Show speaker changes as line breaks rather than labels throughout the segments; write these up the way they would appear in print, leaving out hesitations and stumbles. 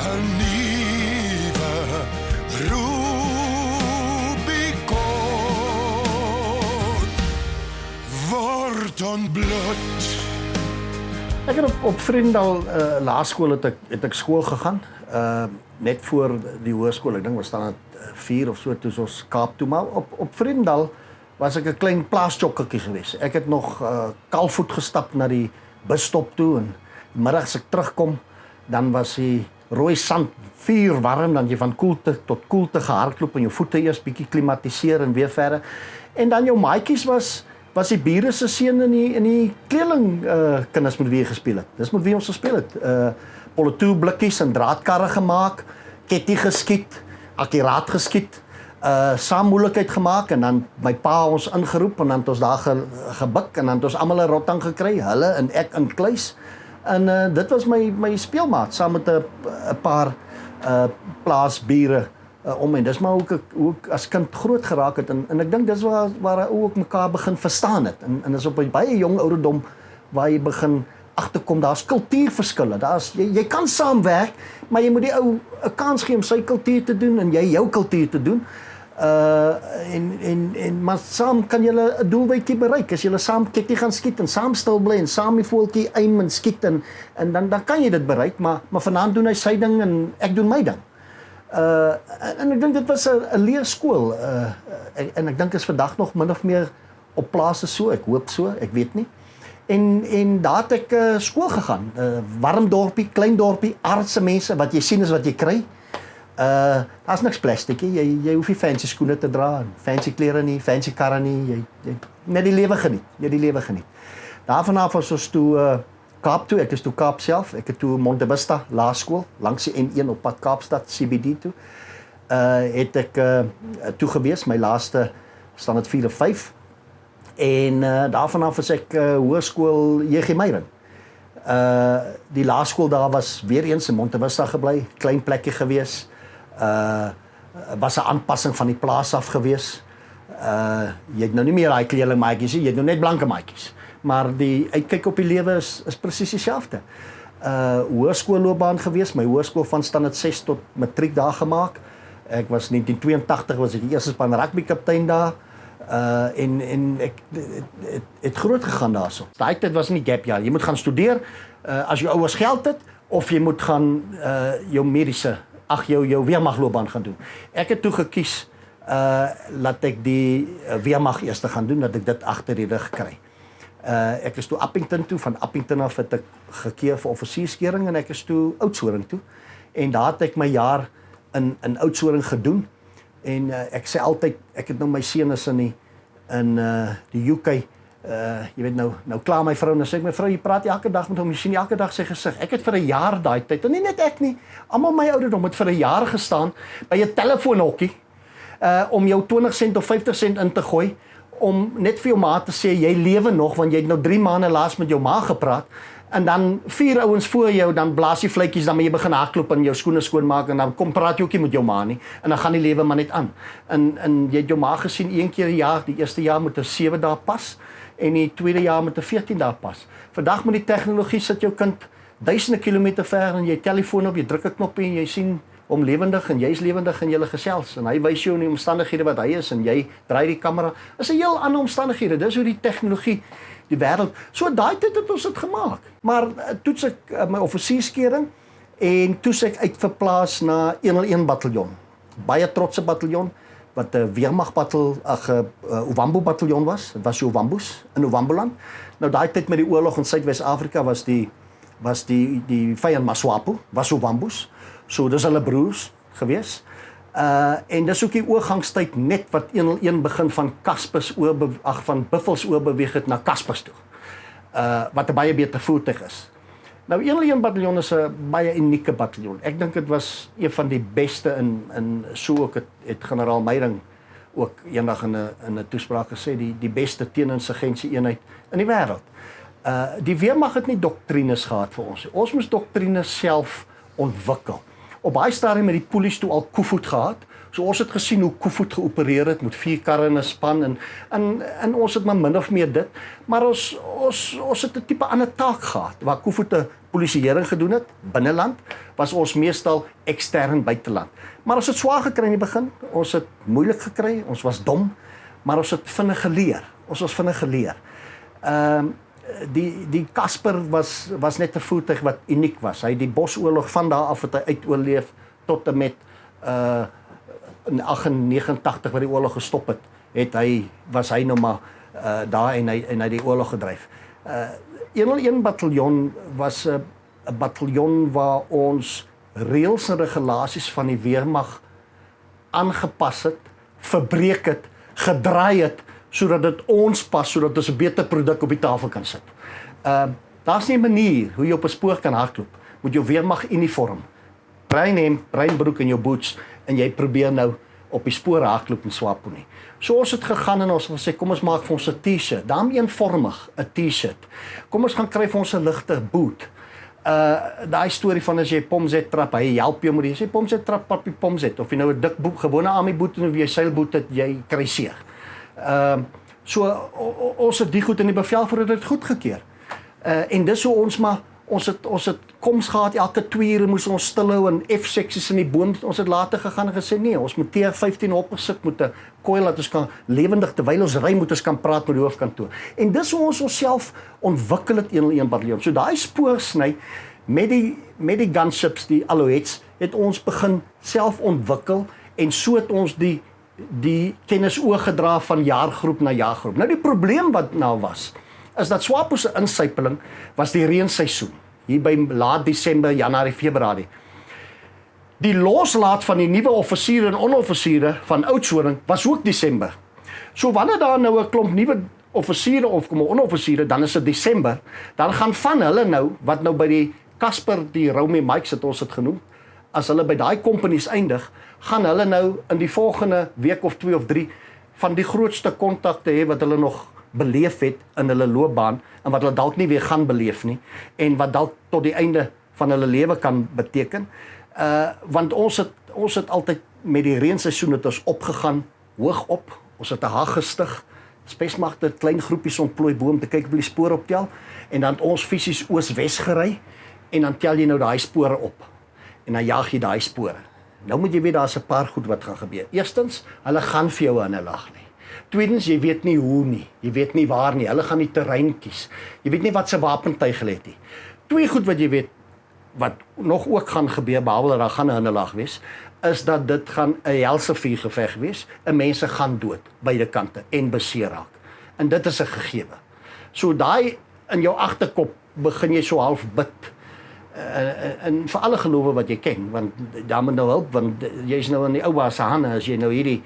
'n nuwe Rubicon word ontbloot.
Ek het op Vriendal laerskool het ek skool gegaan, net voor die hoërskool. Ek dink ons staan 4 of so toe ons Kaap toe, maar op Vriendal was ek 'n klein plaasjokkertjie geweest. Ek het nog kaalvoet gestap na die busstop toe en middags ek terugkom, dan was die rooi sand vuur warm, dan jy van koelte tot koelte gehardloop en jou voete eers bietjie klimatiseer en weer verder. En dan jou maatjies was die bure se seun in die kleerling kinders met wie jy gespeel het. Dis met wie ons gespeel het. Politoe blikkies en draadkarre gemaak, ketty geskiet, akkuraat geskiet, saam moeilikheid gemaak en dan my pa ons ingeroep en dan het ons daar gebuk en dan het ons almal 'n rotting gekry, hulle en ek in kluis. En dit was my speelmaat saam met 'n paar plaasbure om en dis maar hoe ek as kind groot geraak het en ek dink dis waar ook mekaar begin verstaan het en dis op 'n baie jong ouderdom waar jy begin agterkom daar's kultuurverskille. Jy kan saamwerk, maar jy moet die ou 'n kans gee om sy kultuur te doen en jy jou kultuur te doen. Maar saam kan julle 'n doelwitjie bereik as julle saam ketty gaan skiet en saam stil bly en saam die voeltjie aim en skiet en dan kan jy dit bereik, maar vanaand doen hy sy ding en ek doen my ding. En ek dink dit was 'n leerskool en ek dink is vandag nog min of meer op plase so, ek hoop so, ek weet nie. En daar het ek skool gegaan, warm dorpie, klein dorpie, aardse mense, wat jy sien is wat jy kry. Daar's niks plastiek nie, jy hoef nie fancy skoene te dra, fancy klere nie, fancy karre nie, jy net die lewe geniet, Daarvan af was ons toe Kaap toe, ek is toe Kaap self, ek het toe Monte Vista Laerskool, langs die N1 op pad Kaapstad, CBD toe, het ek toe gewees, my laaste standaard 4 of 5, en daarvan af is ek hoërskool J.G. Meyering. Die laerskool daar was weer eens in Monte Vista gebly, klein plekkie gewees, was 'n aanpassing van die plaas af gewees. Jy het nou nie meer daai kleerling maatjies nie, jy het nou net blanke maatjies. Maar die uitkyk op die lewe is presies dieselfde. Hoërskoolloopbaan gewees, my hoërskool van standaard 6 tot matriek daar gemaak. Ek was 1982 was ek die eerste span rugby kaptein daar. En ek het groot gegaan daarso. Daai tyd was nie gap jaar. Jy moet gaan studeer as jou ouers geld het of jy moet gaan jou mediese jou weermagloopbaan gaan doen. Ek het toe gekies laat ek die weermag eers gaan doen, dat ek dit agter die rug kry. Ek is toe Appington toe, van Appington af het ek gekeer vir offisierskering en ek is toe Oudtshoorn toe. En daar het ek my jaar in Oudtshoorn gedoen. En ek sê altyd, ek het nou my seun is in die UK, jy weet nou klaar my vrou, nou sê ek my vrou, jy praat elke dag met hom, jy sien elke dag sy gesig. Ek het vir 'n jaar daai tyd, en nie net ek nie, almal my ouderdom het vir 'n jaar gestaan by 'n telefoonhokkie, om jou 20 sent of 50 sent in te gooi, om net vir jou ma te sê, jy lewe nog, want jy het nou 3 maande laas met jou ma gepraat, en dan 4 ouens voor jou, dan blaas jy vletjies, dan moet jy begin hardloop en jou skoene skoonmaak, en dan kom praat jy ook nie met jou ma nie, en dan gaan die lewe maar net aan. En jy het jou ma gesien, 1 keer 'n jaar, die eerste jaar moet 'n 7 dae pas, en die tweede jaar moet 'n 14 dae pas. Vandag met die tegnologie sit jou kind duisende kilometer ver, en jy telefoon op, jy druk 'n knoppie, en jy sien hom lewendig, en jy's lewendig in julle gesels, en hy wys jou in die omstandighede wat hy is, en jy draai die kamera, is 'n heel ander omstandighede, dis hoe die tegnologie die wêreld, so daai tyd het ons dit gemaak. Maar toets ek my offisierskering en toets ek uitverplaas na 101 bataljon. Baie trotse bataljon wat 'n Ovambo bataljon was. Dit was Ovambos in Ovamboland. Nou daai tyd met die oorlog in Suidwes-Afrika was die vyand Maswapo, was Ovambos. So dis hulle broers gewees. En dis ook die oorgangstyd net wat 101 begin van van Buffels oorbeweeg het na Kaspers toe. Wat 'n baie beter voertuig is. Nou 101 bataljon is 'n baie unieke bataljon. Ek dink dit was een van die beste in so ook het generaal Meyering ook eendag in 'n toespraak gesê, die beste teeninsurgensie eenheid in die wêreld. Die weermag het nie doktrines gehad vir ons. Ons moes doktrines self ontwikkel. op baie stadium met die polisie toe al Koevoet gehad. So ons het gesien hoe Koevoet geopereer het met 4 karre in 'n span en ons het maar min of meer dit, maar ons het 'n tipe ander taak gehad. Waar Koevoet 'n polisieering gedoen het binneland, was ons meestal ekstern buiteland. Maar ons het swaar gekry in die begin, ons het moeilik gekry, ons was dom, maar ons het vinnig geleer. Ons was vinnig geleer. Die Casper was net 'n voertuig wat uniek was. Hy het die Bosoorlog van daar af het hy uitoorleef tot en met in 89 waar die oorlog gestop het, was hy nou maar daar en hy die oorlog gedryf. 101 bataljon was 'n bataljon waar ons reëls en regulasies van die weermag aangepas het, verbreek het, gedraai het, sodat dit ons pas, sodat ons 'n beter produk op die tafel kan sit. Daar's nie 'n manier hoe jy op 'n spoor kan hardloop met jou weermag uniform, breinhemp, breinbroek en jou boots, en jy probeer nou op die spoor hardloop in Swapo nie. So ons het gegaan en ons het gesê, kom ons maak vir ons 'n T-shirt, daarom eenvormig 'n T-shirt. Kom ons gaan kry vir ons 'n ligte boot. Daai storie van as jy pomzet trap, hy help jou met die, sê pomzet trap, papie pomzet, of jy nou 'n dik boek, gewone army boot of jy seilboot het, jy kry seer. So ons het die goed in die bevel voor dit goedgekeur. En dis hoe ons maar ons het koms gehad, elke 2 ure moes ons stilhou en F-seksies in die boom. Ons het later gegaan en gesê nee, ons moet T15 opgesit met 'n koil dat ons kan lewendig terwyl ons ry moet ons kan praat met die hoofkantoor. En dis hoe ons onsself ontwikkel het 101 bataljon. So daai spoorsny met die gunships, die Alouettes, het ons begin self ontwikkel en so het ons die kennis oorgedra van jaargroep na jaargroep. Nou die probleem wat nou was, is dat Swapo se insypeling was die reenseisoen, hier by laat Desember, Januarie, Februarie. Die loslaat van die nuwe offisiere en onderoffisiere van Oudtshoorn was ook Desember. So wanneer daar nou 'n klomp nuwe offisiere of onderoffisiere, dan is dit Desember, dan gaan van hulle nou, wat nou by die Casper, die Romy Mikes het ons het genoem, as hulle by daai companies eindig, gaan hulle nou in die volgende week of 2 of 3 van die grootste kontakte hê wat hulle nog beleef het in hulle loopbaan en wat hulle dalk nie weer gaan beleef nie en wat dalk tot die einde van hulle lewe kan beteken. Want ons het altyd met die reenseisoen het ons opgegaan hoog op. Ons het 'n hag gestig. Spesmagte klein groepies ontplooi bo om te kyk of hulle die spore optel en dan het ons fisies oos-wes gery en dan tel jy nou daai spore op. En dan jaag jy daai spore. Nou moet jy weet daar's 'n paar goed wat gaan gebeur. Eerstens, hulle gaan vir jou in 'n lag lê. Tweedens, jy weet nie hoe nie. Jy weet nie waar nie. Hulle gaan die terrein kies. Jy weet nie wat se wapentuig hulle het nie. 2 goed wat jy weet wat nog ook gaan gebeur behalwe dat daar gaan 'n lag wees, is dat dit gaan 'n helse vuurgeveg wees. 'n Mense gaan dood beide kante en beseer raak. En dit is 'n gegewe. So daai in jou agterkop begin jy so half bid. En vir alle gelowe wat jy ken, want daar moet nou help, want jy's nou in die ouma se hande as jy nou hierdie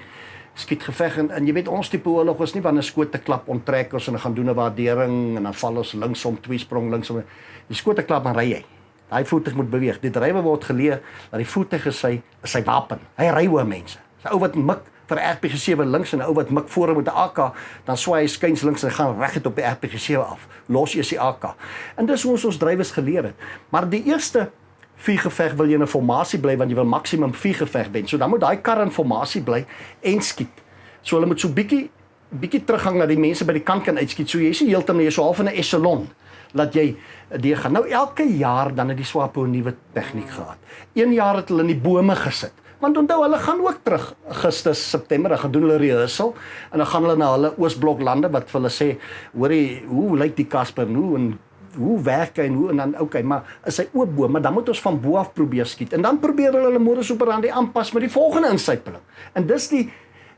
skietgeveg en jy weet ons tipe oorlog is nie wanneer 'n skoot te klap onttrek ons en dan gaan doen 'n waardering en dan val ons linksom 2 sprong linksom. Die skoot te klap dan ry jy. Daai voertuig moet beweeg. Die drywer word geleer dat die voertuig is sy wapen. Hy ry oor mense. 'n Ou wat mik vir RPG7 links en 'n ou wat mik voor met 'n AK, dan swaai hy skuins links en gaan reguit op die RPG7 af. Los eers die AK. En dis hoe ons drywers geleer het. Maar die eerste vuurgeveg wil jy in 'n formasie bly want jy wil maksimum vuurgeveg wen. So dan moet daai kar in formasie bly en skiet. So hulle moet so bietjie teruggang na die mense by die kant kan uitskiet. So jy is nie heeltemal jy so half in 'n echelon laat jy deurgaan. Nou elke jaar dan het die Swapo 'n nuwe tegniek gehad. 1 jaar het hulle in die bome gesit. Want onthou, hulle gaan ook terug Augustus, September, dan gaan doen hulle rehearsal en dan gaan hulle na hulle Oosblok lande wat vir hulle sê, hoorie, hoe lyk die Casper nou en hoe werk hy en hoe en dan okay, maar is hy oop bo, maar dan moet ons van bo af probeer skiet. En dan probeer hulle modus operandi aanpas met die volgende insypeling. En dis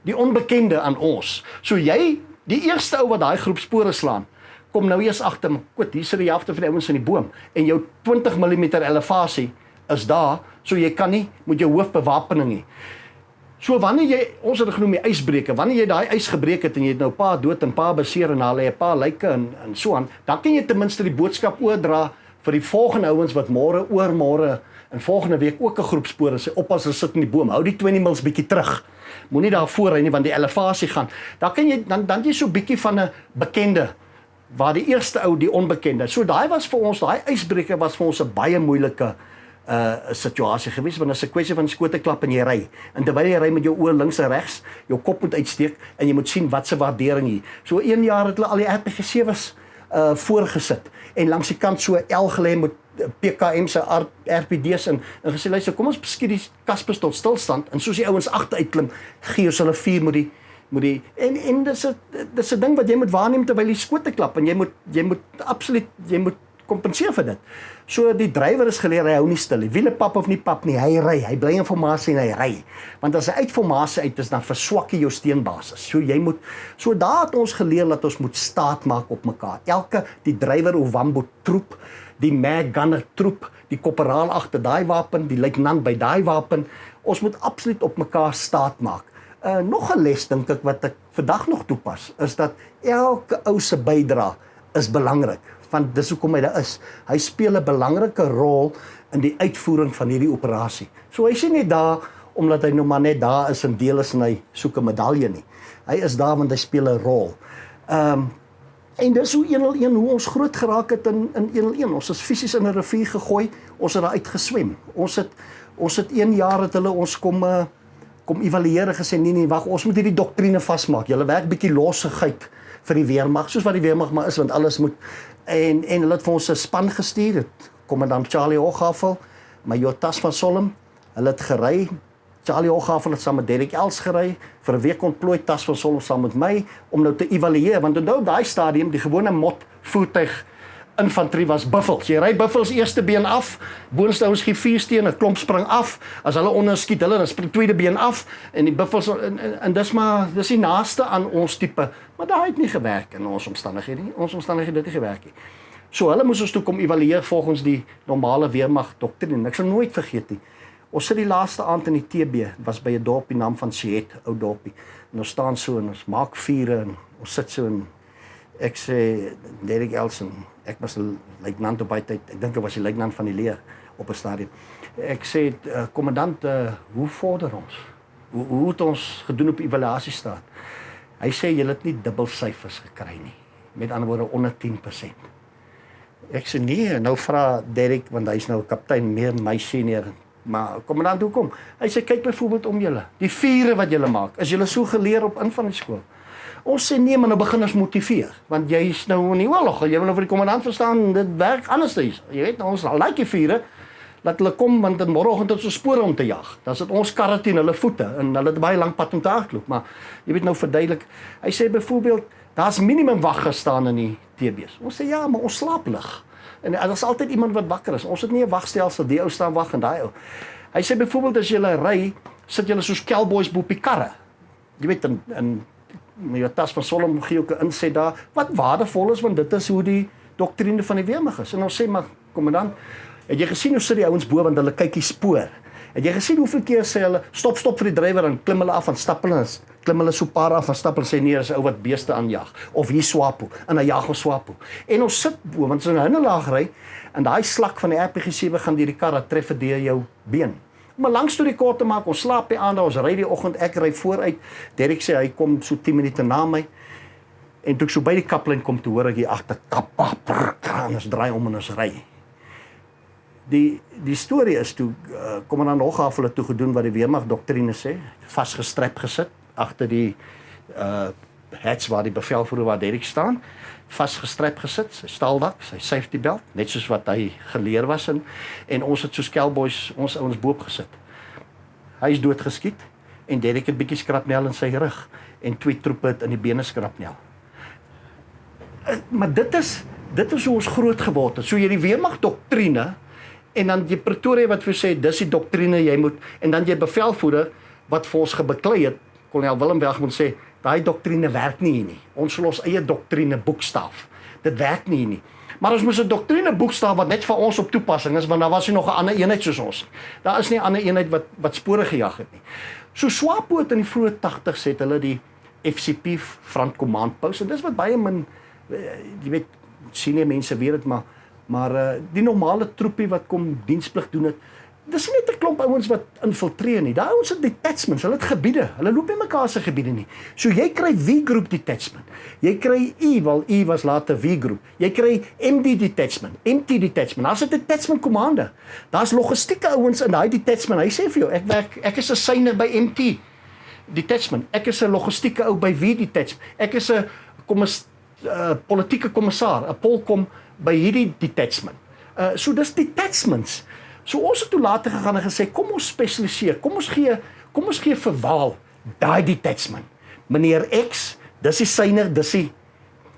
die onbekende aan ons. So jy, die eerste ou wat daai groep spore slaan, kom nou eers agter, goed, hier sit die helfte van die ouens in die boom en jou 20 mm elevasie is daar, so jy kan nie met jou hoofbewapening nie. So wanneer jy, ons het dit genoem die ysbreker, wanneer jy daai ys gebreek het en jy het nou 'n paar dood en 'n paar beseer en daar lê 'n paar lyke en so aan, dan kan jy ten minste die boodskap oordra vir die volgende ouens wat môre, oormôre en volgende week ook 'n groep spore sê, oppas hulle sit in die boom, hou die 20 mils bietjie terug. Moenie daar voor ry nie want die elevasie gaan. Dan kan jy dan jy so bietjie van 'n bekende waar die eerste ou die onbekende. So daai was vir ons, daai ysbreker was vir ons 'n baie moeilike situasie gewees, want dit is 'n kwessie van skoteklap en jy ry. En terwyl jy ry met jou oë links en regs, jou kop moet uitsteek en jy moet sien wat se waardering hier. So 1 jaar het hulle al die RPG7's voorgesit en langs die kant so L gelê met PKM se RPD's en gesê luister, kom ons beskiet die Kaspers tot stilstand en soos die ouens agter uitklim, gee ons hulle 4 moet die en dis 'n ding wat jy moet waarneem terwyl die skote klap en jy moet absoluut kompenseer vir dit. So die drywer is geleer hy hou nie stil nie. Wiele pap of nie pap nie, hy ry. Hy bly in formasie en hy ry. Want as hy uit formasie uit is, dan verswak jy jou steunbasis. So daar het ons geleer dat ons moet staat maak op mekaar. Die drywer Ovambo troep, die mag gunner troep, die korporaal agter daai wapen, die luitenant by daai wapen, ons moet absoluut op mekaar staat maak. Nog 'n les dink ek wat ek vandag nog toepas, is dat elke ou se bydrae is belangrik. Want dis hoekom hy daar is. Hy speel 'n belangrike rol in die uitvoering van hierdie operasie. So hy is nie daar omdat hy nou maar net daar is en deel is en hy soek 'n medalje nie. Hy is daar want hy speel 'n rol. En dis hoe 101 hoe ons groot geraak het in 101. Ons is fisies in 'n rivier gegooi, ons het daar uitgeswem. Ons het 1 jaar het hulle ons kom evalueer en gesê nee, wag, ons moet hierdie doktrine vasmaak. Julle werk bietjie lossigheid vir die weermag, soos wat die weermag maar is, want alles moet en hulle het vir ons 'n span gestuur, het kommandant Charlie Hooghavel, Major Tas van Solom, hulle het gery, Charlie Hooghavel het saam met Derek Els gery, vir 'n week ontplooi Tas van Solom saam met my, om nou te evalueer, want onthou daai stadium, die gewone mot voertuig infantrie was buffels. Jy ry buffels eerste been af, boonste ouens gee 4 steen, 'n klomp spring af, as hulle onder skiet hulle, dan spring tweede been af, en die buffels, en dis die naaste aan ons tipe, maar daai het nie gewerk in ons omstandighede nie, het nie gewerk nie. So hulle moes ons toe kom evalueer volgens die normale weermag doktrine, ek sal nooit vergeet nie, ons sit die laaste aand in die TB, was by 'n dorp die naam van Siet, ou dorpie, en ons staan so, en ons maak vure, en ons sit so, en ek sê, Derek Elson, ek was 'n luitenant op baie tyd, ek dink ek was die luitenant van die leer op 'n stadium. Ek sê, kommandant, hoe vorder ons? Hoe het ons gedoen op die evaluasiestaat? Hy sê, julle het nie dubbelsyfers gekry nie. Met ander woorde, onder 10%. Ek sê, nee, nou vra Derek, want hy is nou kaptein, meer my senior, maar kommandant, hoekom? Hy sê, kyk byvoorbeeld om julle, die vure wat julle maak, is julle so geleer op in van die skool? Ons sê nee, maar nou begin ons motiveer, want jy is nou in die oorlog, jy wil nou vir die kommandant verstaan, dit werk anders is. Jy weet, ons like die vure, laat hulle kom, want in môreoggend het ons spore om te jag. Dan sit ons karre teen hulle voete, en hulle het baie lank pad om te hardloop, maar jy weet nou verduidelik, hy sê byvoorbeeld, daar's minimum wag gestaan in die TB's. Ons sê ja, maar ons slaap lig. En daar's altyd iemand wat wakker is. Ons het nie 'n wagstelsel, die ou staan wag en daai ou. Hy sê byvoorbeeld as jy ry, sit jy soos cowboys bo op die karre. Jy weet, in Major Tas van Solom gee ook 'n inset daar, wat waardevol is, want dit is hoe die doktrine van die weermag is. En ons sê, maar kommandant, het jy gesien hoe sit die ouens bo, want hulle kyk die spoor. Het jy gesien hoeveel keer sê hulle, stop vir die drywer, en klim hulle af en stap hulle, klim hulle so paar af en stap hulle, sê nee, is 'n ou wat beeste aanjag, of hier swapo, en hy jag ons swapo. En ons sit bo, want as ons in 'n hinderlaag ry, en daai slak van die RPG7 gaan deur die kar, tref dit deur jou been. Om 'n lang storie kort te maak, ons slaap die aand, ons ry die oggend, ek ry vooruit, Derek sê, hy kom so 10 minute na my, en toe ek so by die kaplyn kom, te hoor ek hier agter, en ons draai om en ons ry. Die storie is toe, kommandant Hooghavel het toe gedoen wat die weermag doktrine sê, vasgestrap gesit, agter die hats waar die bevelvoerder waar Derek staan, vasgestrap gesit, sy staaldak, sy safety belt, net soos wat hy geleer was en ons het soos cowboys, ons ouens boop gesit. Hy is doodgeskiet, en Derek het bietjie skrapnel in sy rug, en 2 troepe het in die bene skrapnel. Maar dit is hoe ons groot geword het, so jy die weermag doktrine, en dan jy Pretoria wat vir sê, dis die doktrine jy moet, en dan jy bevelvoerder, wat vir ons gebeklei het, kolonel Willem Welgemoed sê, daai doktrine werk nie hier nie, ons sal ons eie doktrine boekstaaf, dit werk nie hier nie, maar ons moes 'n doktrine boekstaaf wat net vir ons op toepassing is, want daar was nie nog 'n ander eenheid soos ons, daar is nie 'n ander eenheid wat spore gejag het nie. So SWAPO het in die vroeë 80's het hulle die FCP Front Command Post, en dis wat baie min, jy weet, sien nie mense weet dit, maar die normale troepie wat kom diensplig doen het, dis nie net 'n klomp ouens wat infiltreer nie. Daai ouens het detachments, hulle het gebiede. Hulle loop nie mekaar se gebiede nie. So jy kry V-groep detachment. Jy kry E was later V-groep. Jy kry MD detachment, MT detachment. Daar's 'n detachment commander. Daar's logistieke ouens in daai detachment. Hy sê vir jou, ek is 'n syner by MT detachment. Ek is 'n logistieke ou by V detachment. Ek is 'n politieke kommissaar, 'n polkom by hierdie detachment. So dis detachments. So ons het toe later gegaan en gesê, kom ons spesialiseer, kom ons gee vir Waal daai detachment. Meneer X, dis die syner, dis die.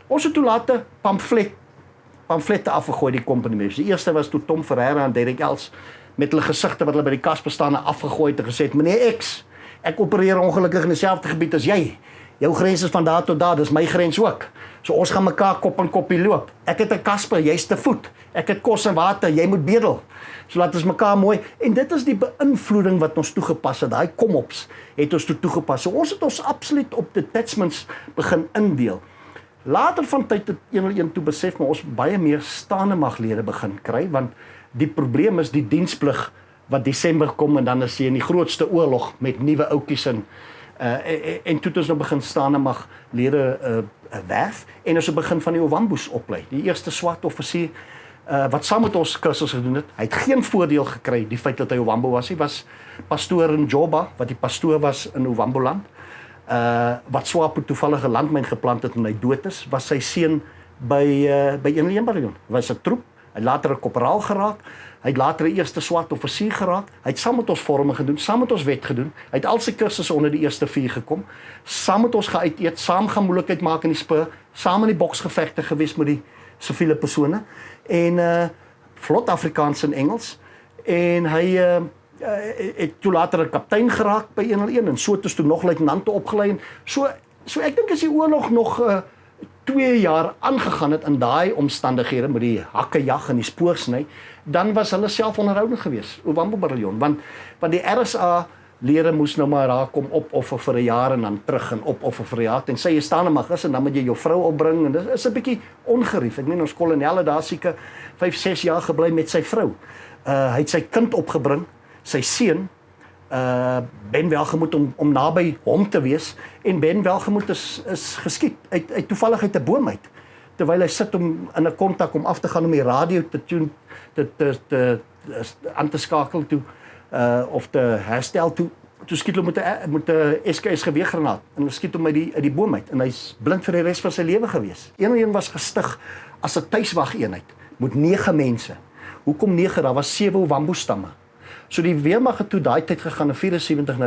Ons het toe later pamflette afgegooi die company members. Die eerste was toe Tom Ferreira en Derek Els met hulle gesigte wat hulle by die kasbestande afgegooi het en gesê het, meneer X, ek opereer ongelukkig in dieselfde gebied as jy. Jou grens is van daar tot daar, dis my grens ook. So ons gaan mekaar kop aan koppie loop. Ek het 'n kasper, jy's te voet. Ek het kos en water, jy moet bedel. So laat ons mekaar mooi. En dit is die beïnvloeding wat ons toegepas het. Daai kom-ops het ons toegepas. So ons het ons absoluut op detachments begin indeel. Later van tyd het 101 toe besef maar ons baie meer staande maglede begin kry want die probleem is die diensplig wat Desember kom en dan is jy in die grootste oorlog met nuwe oudjies en toe het ons nou begin staande maglede werf en ons het begin van die Ovambos oplei. Die eerste swart offisier wat saam met ons kursus gedoen het, hy het geen voordeel gekry die feit dat hy Ovambo was. Hy was pastoor in Joba, wat die pastoor was in Ovamboland. Wat SWAPO toevallige landmyn geplant het en hy dood is, was sy seun by 101 bataljon. Hy was 'n troep, hy het later 'n korporaal geraak, hy het later 'n eerste swart offisier geraak, hy het saam met ons vorme gedoen, saam met ons wet gedoen, hy het al sy kursusse onder die eerste 4 gekom, saam met ons gaan uit eet, saam gaan moeilikheid maak in die spur, saam in die boksgevegte gewees met die siviele persone, en vlot Afrikaans en Engels, en hy het toe later 'n kaptein geraak by 101 en so het ons toe nog luitenante opgelei en so ek dink as die oorlog nog 2 jaar aangegaan het in daai omstandighede met die hakkejag en die spoorsny, dan was hulle self onderhoudend geweest, Ovambo bataljon, want die RSA lede moes nou maar daar kom opoffer vir 'n jaar en dan terug en opoffer vir 'n jaar en sê jy staan en mag is en dan moet jy jou vrou opbring en dit is 'n bietjie ongerief. Ek meen ons kolonelle daar seker 5-6 jaar gebly met sy vrou. Hy het sy kind opgebring, sy seun, Ben Welgemoot om naby hom te wees en Ben Welgemoot is geskiet uit toevallig uit 'n boom uit terwyl hy sit om in 'n kontak om af te gaan om die radio te aan te skakel toe of te herstel toe skiet hulle met 'n SKS geweergranaat en hulle skiet hom uit die boom uit en hy's blind vir die res van sy lewe gewees. 101 was gestig as 'n tuiswageenheid met 9 mense. Hoekom 9? Daar was 7 Ovambo stamme. So die weermag het toe daai tyd gegaan in 74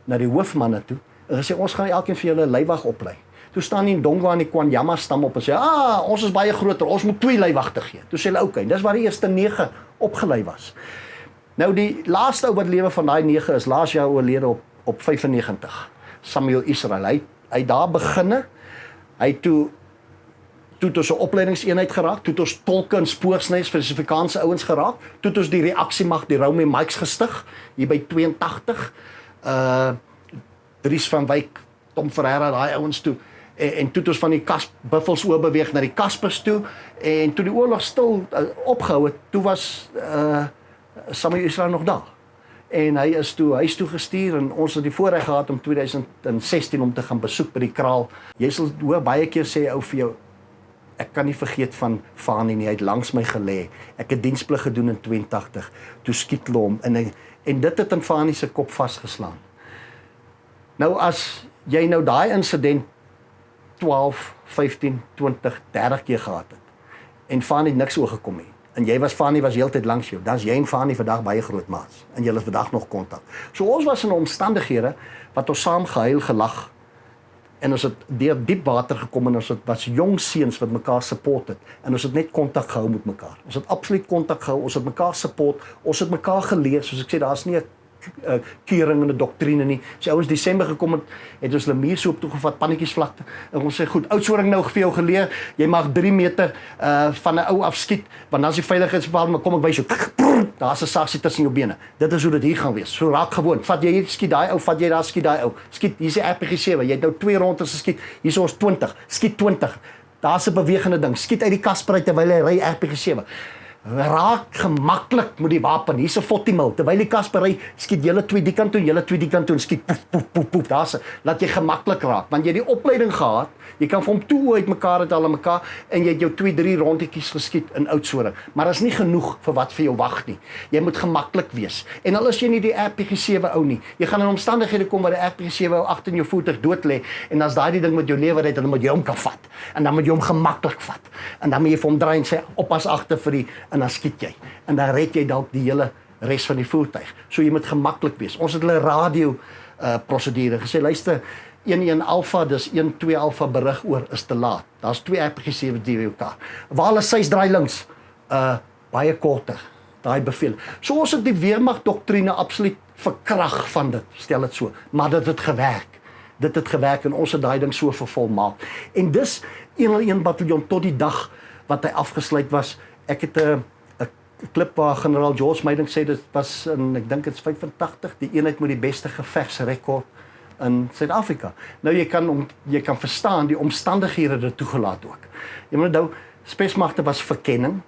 na die hoofmanne toe en gesê ons gaan elkeen vir julle 'n leiwag oplei. Toe staan die Ndongwa en die Kwanyama stam op en sê ons is baie groter, ons moet 2 leiwagte gee. Toe sê hulle okay, dis waar die eerste 9 opgelei was. Nou die laaste ou wat lewe van daai 9 is laas jaar oorlede op 95. Samuel Israel. Hy daar beginne. Hy toe het ons 'n opleidingseenheid geraak, toe het ons tolke en spoorsnys vir die Suid-Afrikaanse ouens geraak, toe het ons die reaksiemag, die Romy Mikes gestig hier by 82. Dries van Wyk, Tom Ferreira, daai ouens toe. En toe het ons van die Buffels oorbeweeg na die Kaspers toe en toe die oorlog stil opgehou het, toe was Samuel Israel nog daar. En hy is toe gestuur en ons het die voorreg gehad om 2016 om te gaan besoek by die kraal. Jy sal hoor baie keer sê ou vir jou ek kan nie vergeet van Fanie nie, hy het langs my gelê. Ek het diensplig gedoen in 82. Toe skiet hulle hom en dit het in Fanie se kop vasgeslaan. Nou as jy nou daai insident 12, 15, 20, 30 keer gehad het en Fanie het niks oorgekom nie. En Fanie was heeltyd langs jou. Dan's jy en Fanie vandag baie groot maats en julle is vandag nog kontak. So ons was in omstandighede wat ons saam gehuil gelag en ons het deur diep water gekom en ons was jong seuns wat mekaar support het en ons het net kontak gehou met mekaar. Ons het absoluut kontak gehou, ons het mekaar support, ons het mekaar geleer, soos ek sê daar's nie 'n keuring en 'n doktrine nie. As ouens Desember gekom het ons Lemier so op toe gevat, Pannetjiesvlakte en ons sê goed, Oudtshoorn nou vir jou geleer, jy mag 3 meter van 'n ou afskiet, want dan is die veiligheidsbepaling, maar kom ek wys jou. Daar's 'n saksie tussen jou bene. Dit is hoe dit hier gaan wees. So raak gewoon. Vat jy hier skiet daai ou, vat jy daar skiet daai ou. Skiet, hier's die RPG7. Jy het nou 2 rondes geskiet. Hier's ons 20. Skiet 20. Daar's 'n bewegende ding. Skiet uit die kasper uit terwyl hy ry RPG7. raak gemaklik met die wapen. Hier's 'n 40 mil. Terwyl die Kasper ry, skiet julle twee die kant toe, julle twee die kant toe en skiet poef poef poef poef. Daar's laat jy gemaklik raak, want jy het die opleiding gehad. Jy kan vir hom toe uitmekaar het al aan mekaar en jy het jou 2-3 rondetjies geskiet in Oudtshoorn. Maar is nie genoeg vir wat vir jou wag nie. Jy moet gemaklik wees. En al is jy nie die RPG-7 ou nie, jy gaan in omstandighede kom waar die RPG-7 ou agter in jou voertuig dood lê en as daai ding met jou lewe red, dan moet jy hom kan vat. En dan moet jy hom gemaklik vat. En dan moet jy vir hom draai en sê oppas agter vir die en dan skiet jy. En dan red jy dalk die hele res van die voertuig. So jy moet gemaklik wees. Ons het hulle radio prosedure gesê, luister, 11 Alpha, dis 12 Alpha berig oor is te laat. Daar's 2 RPG-7 die mekaar. Waar hulle 6 draai links, baie korter, daai beveel. So ons het die weermag doktrine absoluut verkrag van dit, stel dit so, maar dit het gewerk. Dit het gewerk en ons het daai ding so vervolmaak. En dis 101 bataljon tot die dag wat hy afgesluit was. Ek het 'n klip waar generaal George Meiding sê dit was in, ek dink dit is 85, die eenheid met die beste gevegsrekord in Suid-Afrika. Nou jy kan verstaan die omstandighede dit toegelaat ook. Jy moet nou spesmagte was verkenning.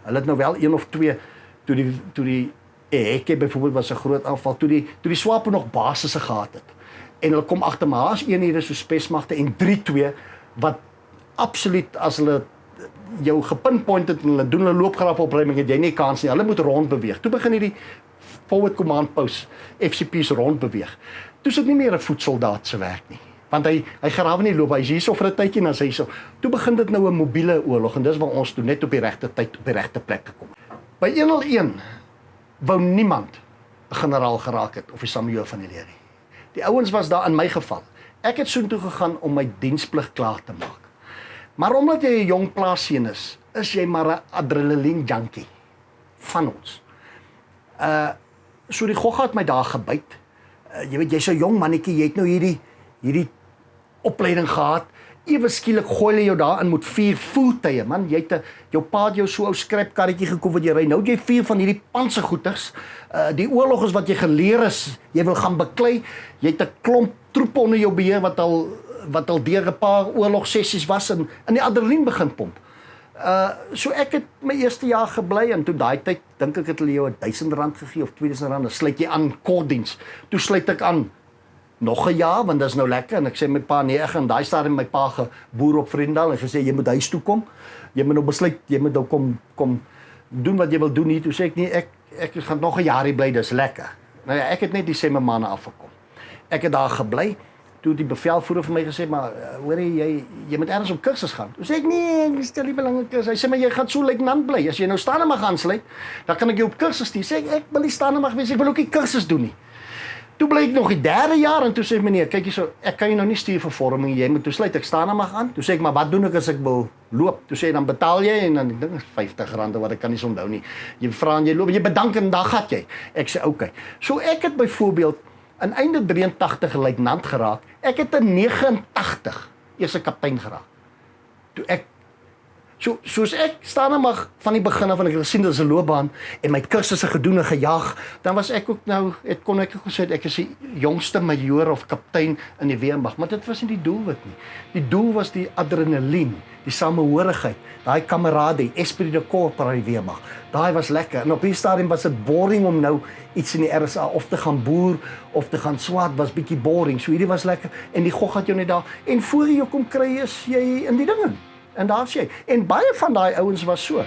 Hulle het nou wel 1 of 2 toe die Eheke byvoorbeeld was 'n groot aanval toe die SWAPO nog basisse gehad het. En hulle kom agter maar as eenhede so spesmagte en 3-2 wat absoluut as hulle jou gepinpoint het en hulle doen hulle loopgraafopruiming het jy nie kans nie. Hulle moet rond beweeg. Toe begin hierdie forward command post FCP's rond beweeg. Toe is dit nie meer 'n voetsoldaat se werk nie. Want hy grawe nie loop, hy's hierso vir 'n tydjie en as hy so. Toe begin dit nou 'n mobiele oorlog en dis waar ons toe net op die regte tyd op die regte plek gekom. By 101 wou niemand 'n generaal geraak het of die Samuel van die leer nie. Die ouens was daar in my geval. Ek het soontoe gegaan om my diensplig klaar te maak. Maar omdat jy 'n jong plaasseun is jy maar 'n adrenaline junkie van ons. So die gogga het my daar gebyt. Jy weet jy's so jong mannetjie, jy het nou hierdie opleiding gehad. Ewe skielik gooi hulle jou daarin met 4 voertuie, man. Jou pa het jou so ou skrypkarretjie gekoop wat jy ry. Nou het jy 4 van hierdie pansergoeters. Die oorlog is wat jy geleer is, jy wil gaan beklei. Jy het 'n klomp troepe onder jou beheer wat al deur 'n paar oorlogsessies was en in die adrenalien begin pomp. So ek het my eerste jaar gebly en toe daai tyd dink ek het hulle jou R1000 gegee of R2000, dan sluit jy aan kortdiens. Toe sluit ek aan nog 'n jaar want dit is nou lekker en ek sê my pa nee, ek gaan daai stadium my pa geboer op Vriendal en gesê jy moet huis toe kom. Jy moet nou besluit, jy moet nou kom doen wat jy wil doen hier. Toe sê ek nee, ek gaan nog 'n jaar hier bly, dis lekker. Nou ja, ek het net die 7 maande afgekom. Ek het daar gebly. Toe die bevelvoerder vir my gesê, maar hoor jy moet ergens op kursus gaan. Toe sê ek nee, ek stel nie belang in kursus. Hy sê maar jy gaan so luitenant bly. As jy nou Stannemag aansluit, dan kan ek jou op kursus stuur. Sê ek wil nie Stannemag wees, ek wil ook nie kursus doen nie. Toe bly ek nog die 3de jaar en toe sê meneer, kyk hierso, ek kan jy nou nie stuur vir vorming, jy moet toe sluit ek Stannemag aan. Toe sê ek maar wat doen ek as ek wil loop? Toe sê hy dan betaal jy en dan ek dink R50 wat ek kan nie onthou nie. Jy vra en jy loop, jy bedank en dan gat jy. Ek sê okay. So ek het byvoorbeeld in einde 83 luitenant geraak. Ek het in 89 eers 'n kaptein geraak. Toe ek soos ek Stannemag van die begin af en ek het gesien dit is 'n loopbaan en my kursusse gedoen en gejaag, dan was ek ook nou kon ek gesê ek is die jongste majoor of kaptein in die weermag, maar dit was nie die doelwit nie. Die doel was die adrenalien, die samehorigheid, daai kameradie, esprit de corps by die weermag. Daai was lekker en op die stadium was dit boring om nou iets in die RSA of te gaan boer of te gaan swat was bietjie boring. So hierdie was lekker en die gog het jou net daar en voor jy kom kry is jy in die dinge. En daar's jy. En baie van daai ouens was so.